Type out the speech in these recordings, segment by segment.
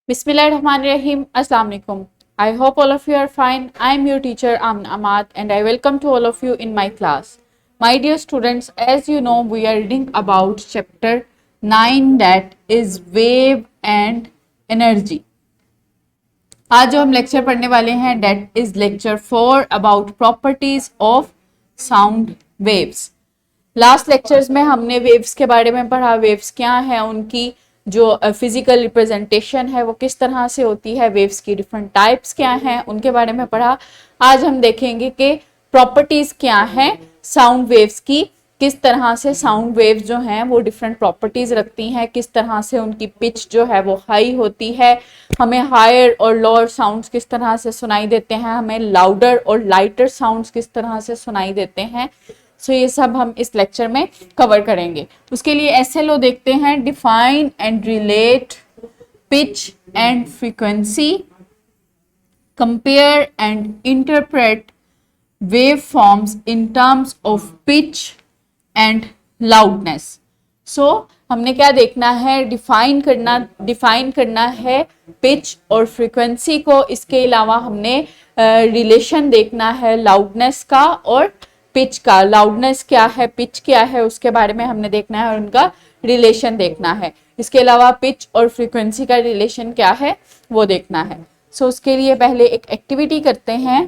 Bismillahirrahmanirrahim. Assalamu alaikum. I hope all of you are fine. I am your teacher Amna Ahmad and I welcome to all of you in my class. My dear students, as you know, we are reading about chapter 9 that is wave and energy. आज जो हम lecture पढ़ने वाले हैं that is lecture 4 about properties of sound waves. Last lectures में हमने waves के बारे में पढ़ा, वेव्स क्या है, उनकी जो फिजिकल रिप्रेजेंटेशन है वो किस तरह से होती है, वेव्स की डिफरेंट टाइप्स क्या हैं उनके बारे में पढ़ा। आज हम देखेंगे कि प्रॉपर्टीज क्या हैं साउंड वेव्स की, किस तरह से साउंड वेव्स जो हैं वो डिफरेंट प्रॉपर्टीज रखती हैं, किस तरह से उनकी पिच जो है वो हाई होती है, हमें हायर और लोअर साउंड्स किस तरह से सुनाई देते हैं, हमें लाउडर और लाइटर साउंड्स किस तरह से सुनाई देते हैं। सो ये सब हम इस लेक्चर में कवर करेंगे। उसके लिए एसएलओ देखते हैं, define and relate pitch and frequency, compare and interpret wave forms in terms of pitch and loudness. So हमने क्या देखना है, डिफाइन करना है पिच और फ्रीक्वेंसी को। इसके अलावा हमने रिलेशन देखना है लाउडनेस का और पिच का। लाउडनेस क्या है, पिच क्या है, उसके बारे में हमने देखना है और उनका रिलेशन देखना है। इसके अलावा पिच और फ्रीक्वेंसी का रिलेशन क्या है वो देखना है। सो उसके लिए पहले एक एक्टिविटी करते हैं।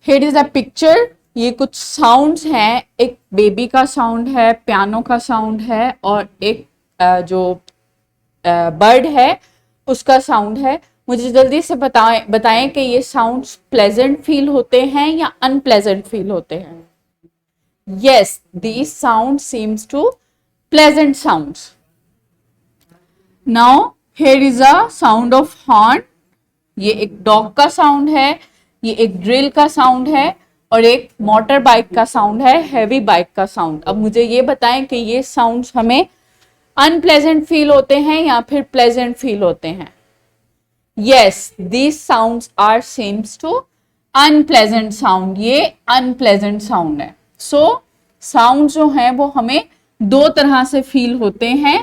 हियर इज अ पिक्चर, ये कुछ साउंड्स हैं, एक बेबी का साउंड है, पियानो का साउंड है और एक जो बर्ड है उसका साउंड है। मुझे जल्दी से बताएं कि ये साउंड्स प्लेजेंट फील होते हैं या अनप्लेजेंट फील होते हैं। Yes, these sound seems to pleasant sounds. Now here is a sound of horn, ये एक डॉग का साउंड है, ये एक ड्रिल का साउंड है और एक मोटर बाइक का साउंड है, हैवी बाइक का साउंड। अब मुझे ये बताएं कि ये साउंड्स हमें अनप्लेजेंट फील होते हैं या फिर प्लेजेंट फील होते हैं। Yes, these sounds are seems to unpleasant sound, ये unpleasant sound है। So sound जो है वो हमें दो तरह से फील होते हैं,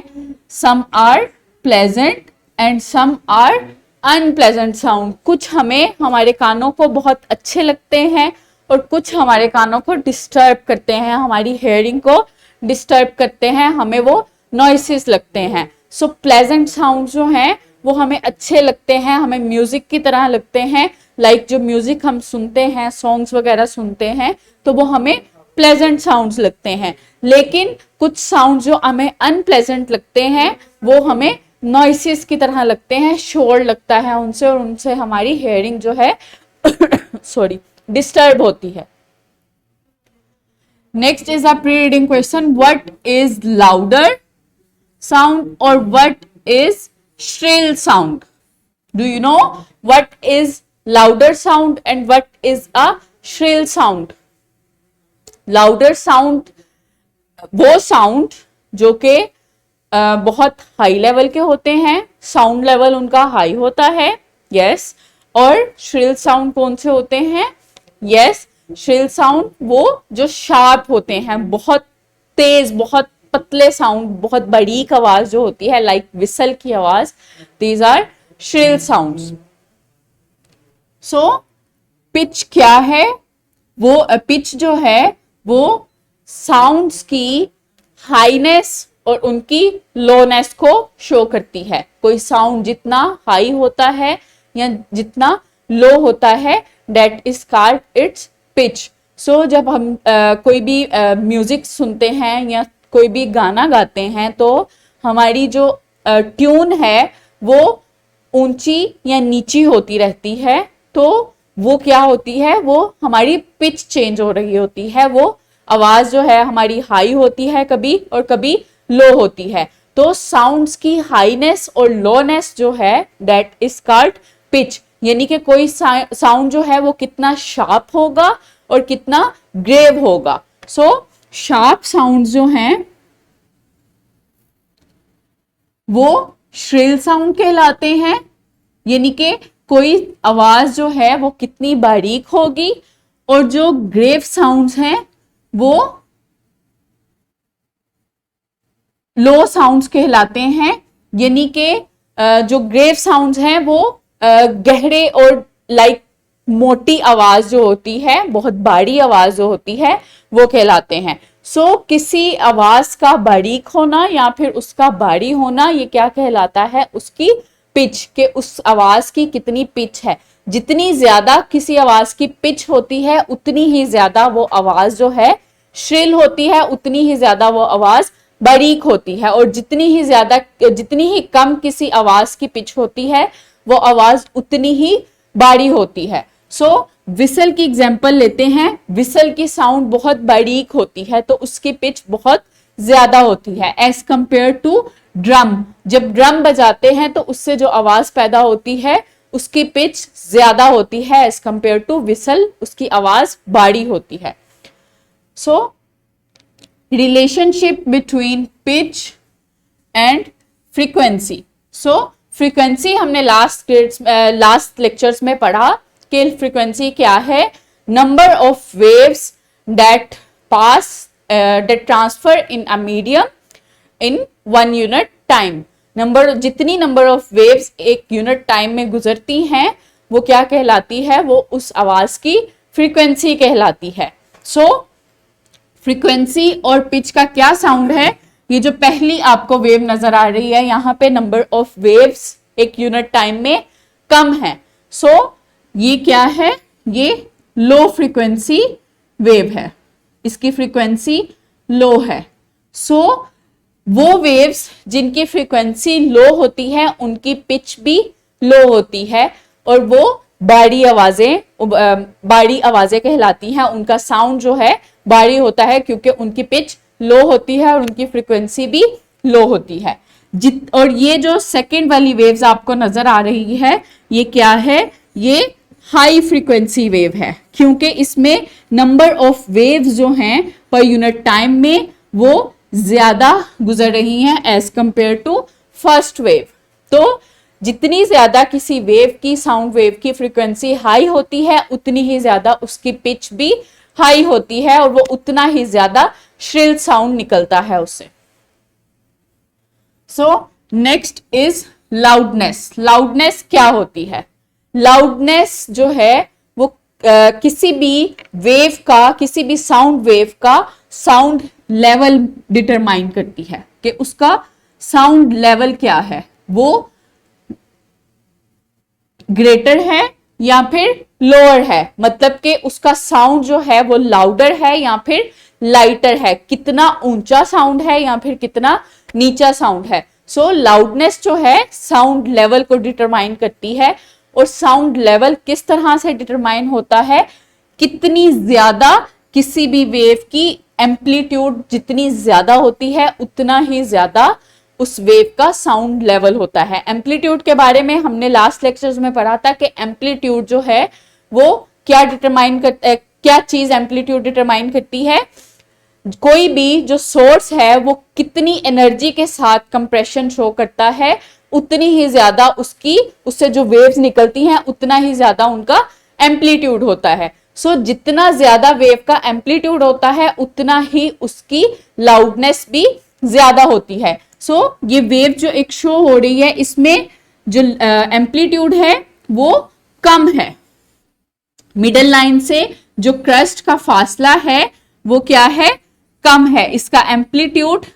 some are pleasant and some are unpleasant sound। कुछ हमें हमारे कानों को बहुत अच्छे लगते हैं और कुछ हमारे कानों को डिस्टर्ब करते हैं, हमारी हेयरिंग को डिस्टर्ब करते हैं, हमें वो नॉइसेस लगते हैं। सो प्लेजेंट साउंड जो हैं वो हमें अच्छे लगते हैं, हमें म्यूजिक की तरह लगते हैं। लाइक जो म्यूजिक हम सुनते हैं, सॉन्ग्स वगैरह सुनते हैं तो वो हमें प्लेजेंट साउंड्स लगते हैं। लेकिन कुछ साउंड जो हमें अनप्लेजेंट लगते हैं वो हमें नॉइसेस की तरह लगते हैं, शोर लगता है उनसे और उनसे हमारी हेयरिंग जो है सॉरी डिस्टर्ब होती है। Next is a pre reading question, what is louder sound और what is shrill sound? Do you know what is louder sound and what is a shrill sound? Louder sound वो sound जो कि बहुत high level के होते हैं, sound level उनका high होता है। यस, और श्रिल साउंड कौन से होते हैं? यस, श्रिल साउंड वो जो शार्प होते हैं, बहुत तेज, बहुत पतले साउंड, बहुत बारीक आवाज जो होती है, लाइक विसल की आवाज, these are shrill sounds. So pitch क्या है? वो पिच जो है वो साउंड्स की हाईनेस और उनकी लोनेस को शो करती है। कोई साउंड जितना हाई होता है या जितना लो होता है, that is called its pitch. So जब हम कोई भी म्यूजिक सुनते हैं या कोई भी गाना गाते हैं तो हमारी जो ट्यून है वो ऊंची या नीची होती रहती है, तो वो क्या होती है, वो हमारी पिच चेंज हो रही होती है, वो आवाज जो है हमारी हाई होती है कभी और कभी लो होती है। तो साउंड्स की हाईनेस और लोनेस जो है दैट इज कॉल्ड पिच, यानी कि कोई साउंड जो है वो कितना शार्प होगा और कितना ग्रेव होगा। सो शार्प साउंड जो हैं वो श्रिल साउंड कहलाते हैं, यानी कि कोई आवाज जो है वो कितनी बारीक होगी, और जो ग्रेव साउंड्स हैं वो लो साउंड्स कहलाते हैं, यानी कि जो ग्रेव साउंड्स हैं वो गहरे और लाइक मोटी आवाज जो होती है, बहुत बारी आवाज जो होती है, वो कहलाते हैं। सो किसी आवाज का बारीक होना या फिर उसका बारी होना, ये क्या कहलाता है, उसकी पिच, के उस आवाज की कितनी पिच है। जितनी ज्यादा किसी आवाज की पिच होती है उतनी ही ज्यादा वो आवाज जो है श्रिल होती है, उतनी ही ज्यादा वो आवाज बारीक होती है, और जितनी ही कम किसी आवाज की पिच होती है वो आवाज उतनी ही बारी होती है। सो विसल की एग्जांपल लेते हैं। विसल की साउंड बहुत बारीक होती है तो उसकी पिच बहुत ज्यादा होती है एज कंपेयर टू ड्रम। जब ड्रम बजाते हैं तो उससे जो आवाज पैदा होती है उसकी पिच ज्यादा होती है एज कंपेयर टू विसल, उसकी आवाज बारी होती है। So relationship between pitch and frequency. So frequency हमने लास्ट लेक्चर्स में पढ़ा कि फ्रीक्वेंसी क्या है, number of waves that transfer in a medium in 1 unit time. जितनी नंबर ऑफ वेव्स एक यूनिट टाइम में गुजरती हैं वो क्या कहलाती है, वो उस आवाज की फ्रीक्वेंसी कहलाती है। सो फ्रीक्वेंसी और पिच का क्या साउंड है, ये जो पहली आपको वेव नजर आ रही है यहाँ पे नंबर ऑफ वेव्स एक यूनिट टाइम में कम है। सो ये क्या है, ये लो फ्रीक्वेंसी वेव है, इसकी फ्रीक्वेंसी लो है। सो वो वेव्स जिनकी फ्रीक्वेंसी लो होती है उनकी पिच भी लो होती है और वो बारी आवाजें कहलाती हैं। उनका साउंड जो है बारी होता है क्योंकि उनकी पिच लो होती है और उनकी फ्रीक्वेंसी भी लो होती है। और ये जो सेकंड वाली वेव्स आपको नजर आ रही है ये क्या है, ये हाई फ्रीक्वेंसी वेव है क्योंकि इसमें नंबर ऑफ वेव्स जो हैं पर यूनिट टाइम में वो ज्यादा गुजर रही हैं as compare to first wave. तो जितनी ज्यादा किसी वेव की, साउंड वेव की फ्रीक्वेंसी हाई होती है उतनी ही ज्यादा उसकी पिच भी हाई होती है और वो उतना ही ज्यादा श्रिल साउंड निकलता है उससे। So next is loudness. Loudness क्या होती है, लाउडनेस जो है वो किसी भी वेव का, किसी भी साउंड वेव का साउंड लेवल डिटरमाइन करती है कि उसका साउंड लेवल क्या है, वो ग्रेटर है या फिर लोअर है, मतलब कि उसका साउंड जो है वो लाउडर है या फिर लाइटर है, कितना ऊंचा साउंड है या फिर कितना नीचा साउंड है। सो लाउडनेस जो है साउंड लेवल को डिटरमाइन करती है। और साउंड लेवल किस तरह से डिटरमाइन होता है, कितनी ज्यादा किसी भी वेव की एम्पलीट्यूड जितनी ज्यादा होती है उतना ही ज्यादा उस वेव का साउंड लेवल होता है। एम्पलीट्यूड के बारे में हमने लास्ट लेक्चर्स में पढ़ा था कि एम्पलीट्यूड जो है वो क्या चीज एम्पलीट्यूड डिटरमाइन करती है, कोई भी जो सोर्स है वो कितनी एनर्जी के साथ कंप्रेशन शो करता है उतनी ही ज्यादा उससे जो वेव्स निकलती हैं उतना ही ज्यादा उनका एम्पलीट्यूड होता है। सो जितना ज्यादा वेव का एम्पलीट्यूड होता है उतना ही उसकी लाउडनेस भी ज्यादा होती है। सो ये वेव जो एक शो हो रही है इसमें जो एम्पलीट्यूड है वो कम है, मिडल लाइन से जो क्रस्ट का फासला है वो क्या है, कम है, इसका एम्पलीट्यूड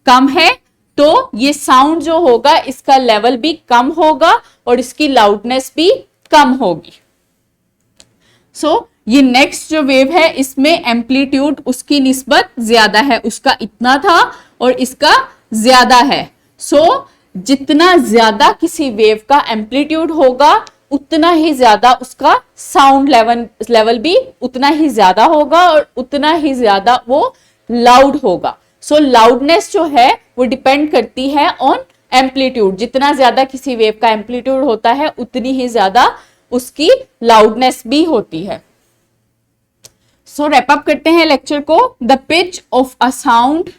कम है तो ये साउंड जो होगा इसका लेवल भी कम होगा और इसकी लाउडनेस भी कम होगी। सो ये नेक्स्ट जो वेव है इसमें एम्पलीट्यूड उसकी निस्बत ज्यादा है, उसका इतना था और इसका ज्यादा है। सो जितना ज्यादा किसी वेव का एम्पलीट्यूड होगा उतना ही ज्यादा उसका साउंड लेवल भी उतना ही ज्यादा होगा और उतना ही ज्यादा वो लाउड होगा। सो लाउडनेस जो है वो डिपेंड करती है ऑन एम्पलीट्यूड, जितना ज्यादा किसी वेव का एम्पलीट्यूड होता है उतनी ही ज्यादा उसकी लाउडनेस भी होती है। सो रैप अप करते हैं लेक्चर को। The pitch of a sound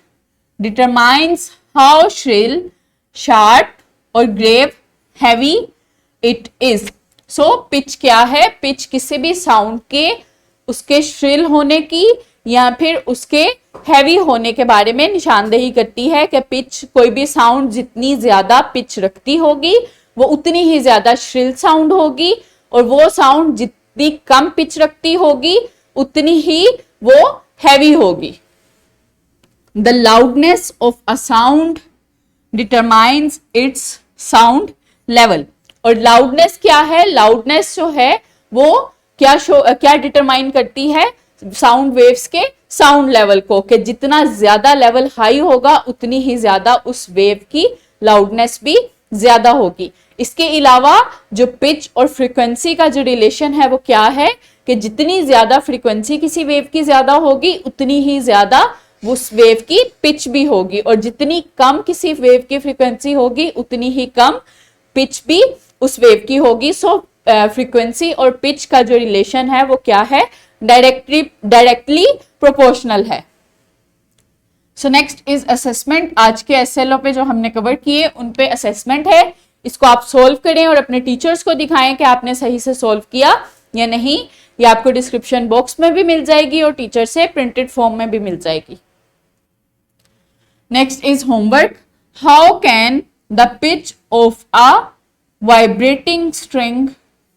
determines how shrill, sharp और grave, heavy it is. So pitch क्या है, पिच किसी भी साउंड के उसके श्रिल होने की या फिर उसके हैवी होने के बारे में निशानदेही करती है कि पिच, कोई भी साउंड जितनी ज्यादा पिच रखती होगी वो उतनी ही ज्यादा श्रिल साउंड होगी, और वो साउंड जितनी कम पिच रखती होगी उतनी ही वो हैवी होगी। The loudness of a sound determines it's sound level. और लाउडनेस क्या है? लाउडनेस जो है वो क्या डिटरमाइन करती है? साउंड वेव्स के साउंड लेवल को, कि जितना ज्यादा लेवल हाई होगा उतनी ही ज्यादा उस वेव की लाउडनेस भी ज्यादा होगी। इसके अलावा जो पिच और फ्रीक्वेंसी का जो रिलेशन है वो क्या है कि जितनी ज्यादा फ्रीक्वेंसी किसी वेव की ज्यादा होगी उतनी ही ज्यादा उस वेव की पिच भी होगी, और जितनी कम किसी वेव की फ्रीक्वेंसी होगी उतनी ही कम पिच भी उस वेव की होगी। सो फ्रीक्वेंसी और पिच का जो रिलेशन है वो क्या है? डायरेक्टली प्रोपोर्शनल है। So next is assessment. आज के एसएलओ पे जो हमने कवर किए उन पे असेसमेंट है। इसको आप सोल्व करें और अपने टीचर्स को दिखाएं कि आपने सही से सोल्व किया या नहीं। ये आपको डिस्क्रिप्शन बॉक्स में भी मिल जाएगी और टीचर से प्रिंटेड फॉर्म में भी मिल जाएगी। Next is homework. How can the pitch of a vibrating string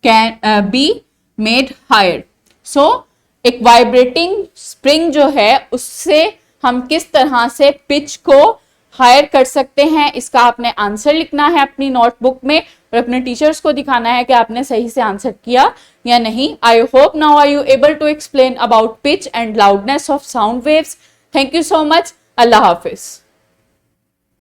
can be made higher. So एक वाइब्रेटिंग स्प्रिंग जो है उससे हम किस तरह से पिच को हायर कर सकते हैं, इसका आपने आंसर लिखना है अपनी नोटबुक में और अपने टीचर्स को दिखाना है कि आपने सही से आंसर किया या नहीं। I hope now are you able to explain about pitch and loudness of sound waves. Thank you so much. अल्लाह हाफिज।